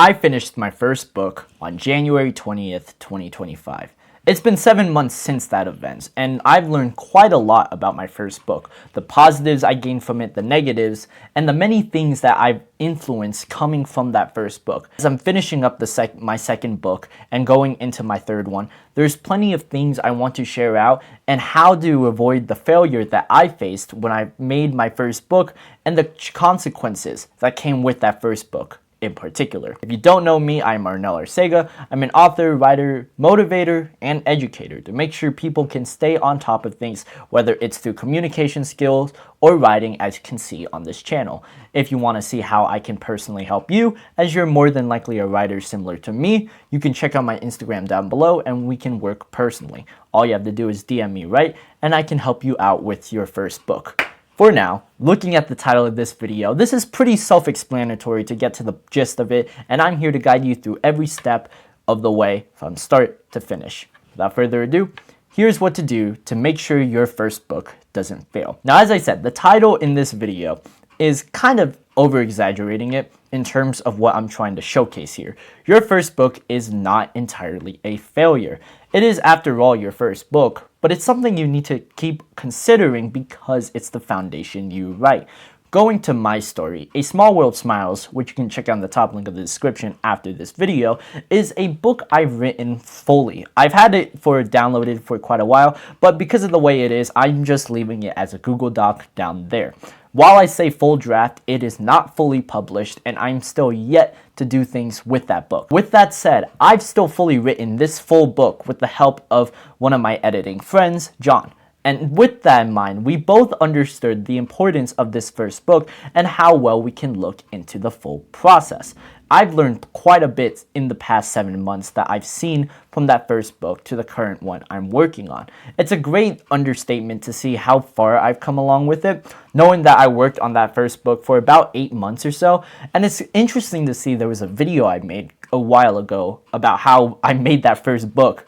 I finished my first book on January 20th, 2025. It's been 7 months since that event, and I've learned quite a lot about my first book, the positives I gained from it, the negatives, and the many things that I've influenced coming from that first book. As I'm finishing up my second book and going into my third one, there's plenty of things I want to share out and how to avoid the failure that I faced when I made my first book and the consequences that came with that first book in particular. If you don't know me, I'm Arnel Arcega. I'm an author, writer, motivator, and educator to make sure people can stay on top of things, whether it's through communication skills or writing, as you can see on this channel. If you want to see how I can personally help you, as you're more than likely a writer similar to me, you can check out my Instagram down below and we can work personally. All you have to do is DM me, right? And I can help you out with your first book. For now, looking at the title of this video, this is pretty self-explanatory to get to the gist of it, and I'm here to guide you through every step of the way from start to finish. Without further ado, here's what to do to make sure your first book doesn't fail. Now, as I said, the title in this video is kind of over-exaggerating it in terms of what I'm trying to showcase here. Your first book is not entirely a failure. It is, after all, your first book, but it's something you need to keep considering because it's the foundation you write. Going to my story, A Small World Smiles, which you can check out in the top link of the description after this video, is a book I've written fully. I've had it downloaded for quite a while, but because of the way it is, I'm just leaving it as a Google Doc down there. While I say full draft, it is not fully published, and I'm still yet to do things with that book. With that said, I've still fully written this full book with the help of one of my editing friends, John. And with that in mind, we both understood the importance of this first book and how well we can look into the full process. I've learned quite a bit in the past 7 months that I've seen from that first book to the current one I'm working on. It's a great understatement to see how far I've come along with it, knowing that I worked on that first book for about 8 months or so. And it's interesting to see there was a video I made a while ago about how I made that first book.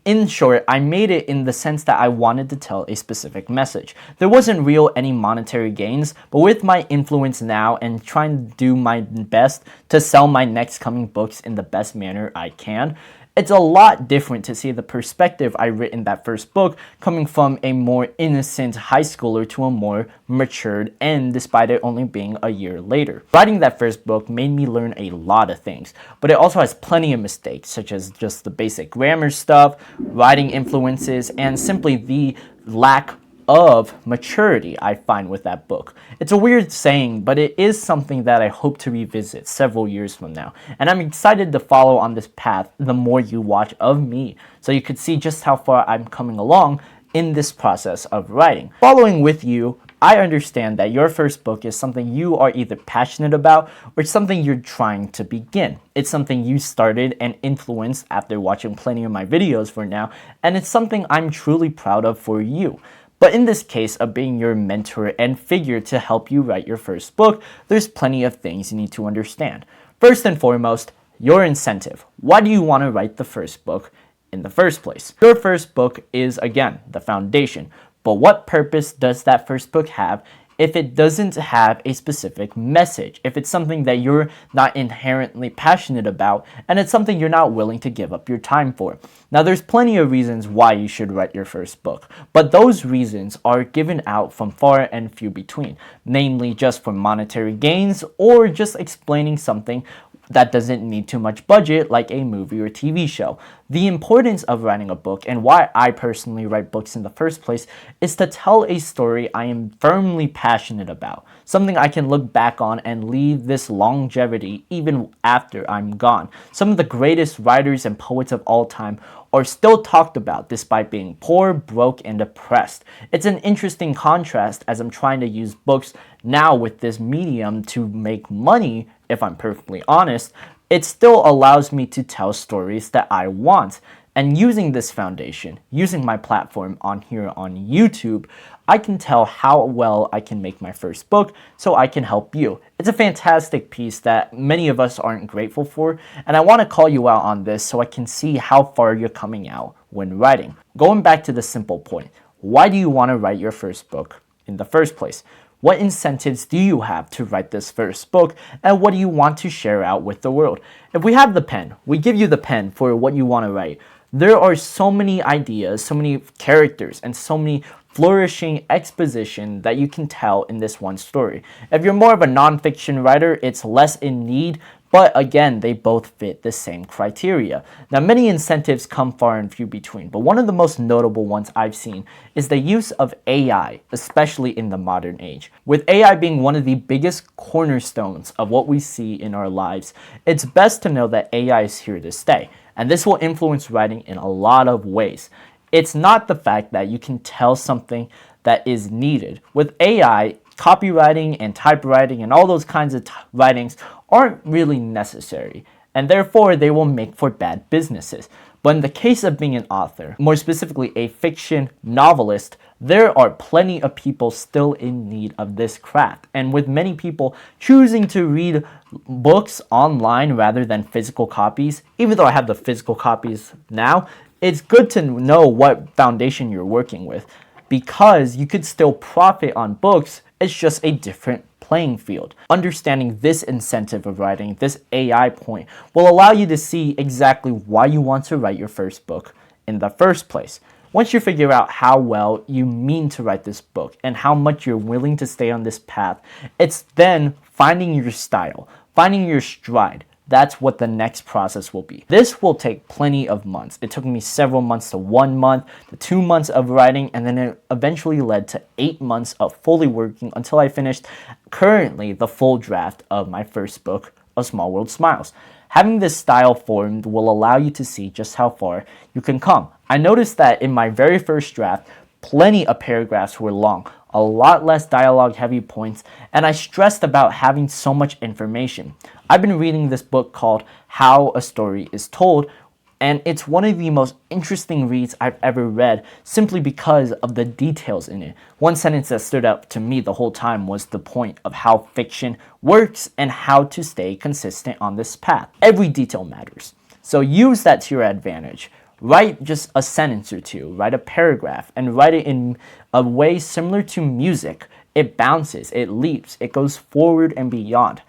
In short, I made it in the sense that I wanted to tell a specific message. There wasn't any monetary gains, but with my influence now and trying to do my best to sell my next coming books in the best manner I can, it's a lot different to see the perspective I written in that first book coming from a more innocent high schooler to a more matured end, despite it only being a year later. Writing that first book made me learn a lot of things, but it also has plenty of mistakes, such as just the basic grammar stuff, writing influences, and simply the lack of maturity I find with that book. It's a weird saying, but it is something that I hope to revisit several years from now, and I'm excited to follow on this path the more you watch of me, so you could see just how far I'm coming along in this process of writing. Following with you, I understand that your first book is something you are either passionate about or something you're trying to begin. It's something you started and influenced after watching plenty of my videos for now, and it's something I'm truly proud of for you. But in this case of being your mentor and figure to help you write your first book, there's plenty of things you need to understand. First and foremost, your incentive. Why do you want to write the first book in the first place? Your first book is, again, the foundation. But what purpose does that first book have if it doesn't have a specific message? If it's something that you're not inherently passionate about, and it's something you're not willing to give up your time for. Now, there's plenty of reasons why you should write your first book, but those reasons are given out from far and few between, namely just for monetary gains or just explaining something that doesn't need too much budget, like a movie or TV show. The importance of writing a book, and why I personally write books in the first place, is to tell a story I am firmly passionate about, something I can look back on and leave this longevity even after I'm gone. Some of the greatest writers and poets of all time are still talked about despite being poor, broke, and depressed. It's an interesting contrast as I'm trying to use books now with this medium to make money. If I'm perfectly honest, it still allows me to tell stories that I want. And using this foundation, using my platform on here on YouTube, I can tell how well I can make my first book so I can help you. It's a fantastic piece that many of us aren't grateful for, and I want to call you out on this so I can see how far you're coming out when writing. Going back to the simple point, why do you want to write your first book in the first place? What incentives do you have to write this first book, and what do you want to share out with the world? If we have the pen, we give you the pen for what you want to write. There are so many ideas, so many characters, and so many flourishing exposition that you can tell in this one story. If you're more of a nonfiction writer, it's less in need, but again, they both fit the same criteria. Now, many incentives come far and few between, but one of the most notable ones I've seen is the use of AI, especially in the modern age. With AI being one of the biggest cornerstones of what we see in our lives, it's best to know that AI is here to stay, and this will influence writing in a lot of ways. It's not the fact that you can tell something that is needed. With AI, copywriting and typewriting and all those kinds of writings aren't really necessary, and therefore they will make for bad businesses. But in the case of being an author, more specifically a fiction novelist, there are plenty of people still in need of this craft. And with many people choosing to read books online rather than physical copies, even though I have the physical copies now, it's good to know what foundation you're working with, because you could still profit on books. It's just a different playing field. Understanding this incentive of writing, this AI point, will allow you to see exactly why you want to write your first book in the first place. Once you figure out how well you mean to write this book and how much you're willing to stay on this path, it's then finding your style, finding your stride. That's what the next process will be. This will take plenty of months. It took me several months to 1 month to 2 months of writing, and then it eventually led to 8 months of fully working until I finished currently the full draft of my first book, A Small World Smiles. Having this style formed will allow you to see just how far you can come. I noticed that in my very first draft, plenty of paragraphs were long, a lot less dialogue heavy points, and I stressed about having so much information. I've been reading this book called How a Story is Told, and it's one of the most interesting reads I've ever read simply because of the details in it. One sentence that stood out to me the whole time was the point of how fiction works and how to stay consistent on this path. Every detail matters, so use that to your advantage. Write just a sentence or two, write a paragraph, and write it in a way similar to music. It bounces, it leaps, it goes forward and beyond.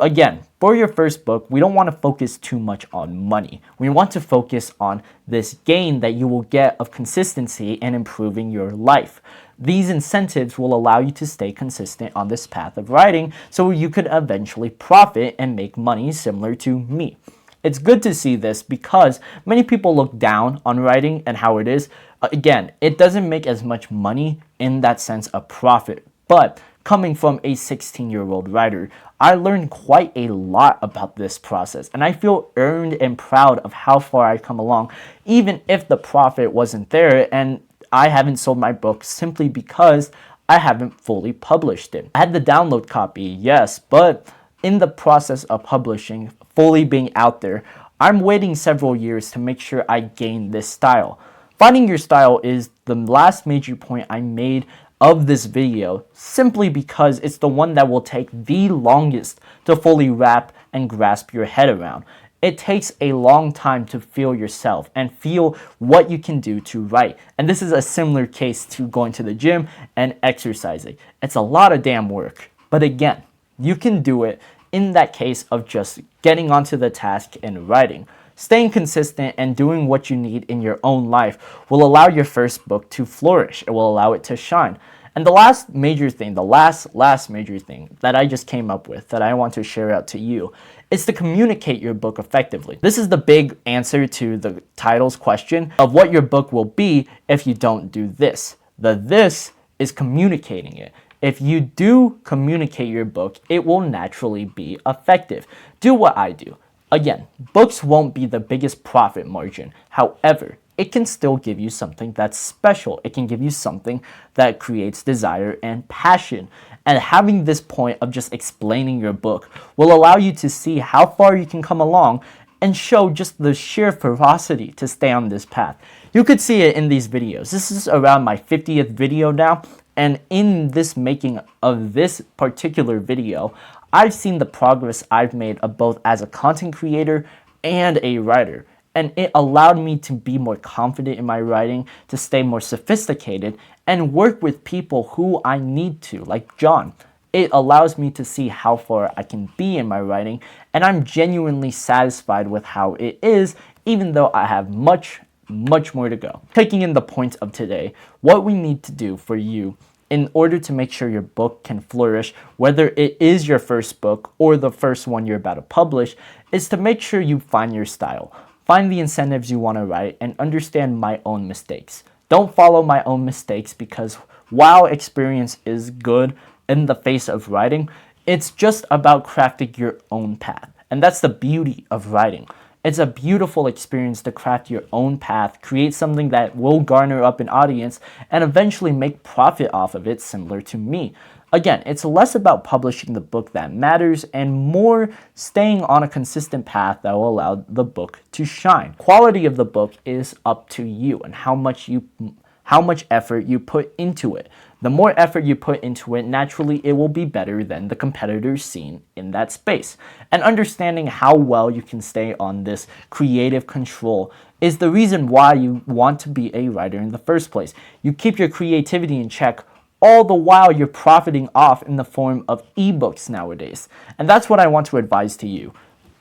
Again, for your first book, we don't want to focus too much on money. We want to focus on this gain that you will get of consistency and improving your life. These incentives will allow you to stay consistent on this path of writing so you could eventually profit and make money similar to me. It's good to see this because many people look down on writing and how it is. Again, it doesn't make as much money in that sense of profit, but coming from a 16-year-old writer, I learned quite a lot about this process, and I feel earned and proud of how far I've come along, even if the profit wasn't there and I haven't sold my book simply because I haven't fully published it. I had the download copy, yes, but in the process of publishing, fully being out there, I'm waiting several years to make sure I gain this style. Finding your style is the last major point I made of this video, simply because it's the one that will take the longest to fully wrap and grasp your head around. It takes a long time to feel yourself and feel what you can do to write. And this is a similar case to going to the gym and exercising. It's a lot of damn work. But again, you can do it in that case of just getting onto the task and writing. Staying consistent and doing what you need in your own life will allow your first book to flourish. It will allow it to shine. And the last major thing, the last major thing that I just came up with that I want to share out to you is to communicate your book effectively. This is the big answer to the title's question of what your book will be if you don't do this. The this is communicating it. If you do communicate your book, it will naturally be effective. Do what I do. Again, books won't be the biggest profit margin. However, it can still give you something that's special. It can give you something that creates desire and passion. And having this point of just explaining your book will allow you to see how far you can come along and show just the sheer ferocity to stay on this path. You could see it in these videos. This is around my 50th video now. And in this making of this particular video, I've seen the progress I've made of both as a content creator and a writer. And it allowed me to be more confident in my writing, to stay more sophisticated, and work with people who I need to, like John. It allows me to see how far I can be in my writing, and I'm genuinely satisfied with how it is, even though I have much more to go. Taking in the point of today, what we need to do for you in order to make sure your book can flourish, whether it is your first book or the first one you're about to publish, is to make sure you find your style. Find the incentives you want to write and understand my own mistakes. Don't follow my own mistakes, because while experience is good in the face of writing, it's just about crafting your own path. And that's the beauty of writing. It's a beautiful experience to craft your own path, create something that will garner up an audience, and eventually make profit off of it, similar to me. Again, it's less about publishing the book that matters and more staying on a consistent path that will allow the book to shine. Quality of the book is up to you and how much effort you put into it. The more effort you put into it, naturally it will be better than the competitors seen in that space. And understanding how well you can stay on this creative control is the reason why you want to be a writer in the first place. You keep your creativity in check all the while you're profiting off in the form of ebooks nowadays. And that's what I want to advise to you.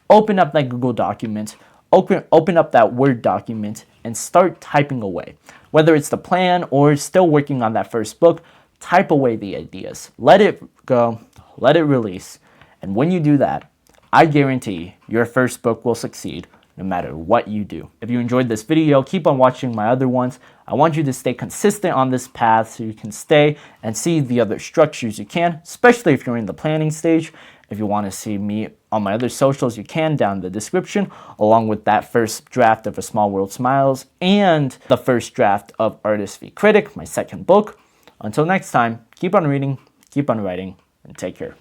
Open up that Google document, open up that Word document, and start typing away. Whether it's the plan or still working on that first book, type away the ideas. Let it go, let it release. And when you do that, I guarantee your first book will succeed no matter what you do. If you enjoyed this video, keep on watching my other ones. I want you to stay consistent on this path so you can stay and see the other structures you can, especially if you're in the planning stage. If you want to see me on my other socials, you can down in the description, along with that first draft of A Small World Smiles and the first draft of Artist v Critic, my second book. Until next time, keep on reading, keep on writing, and take care.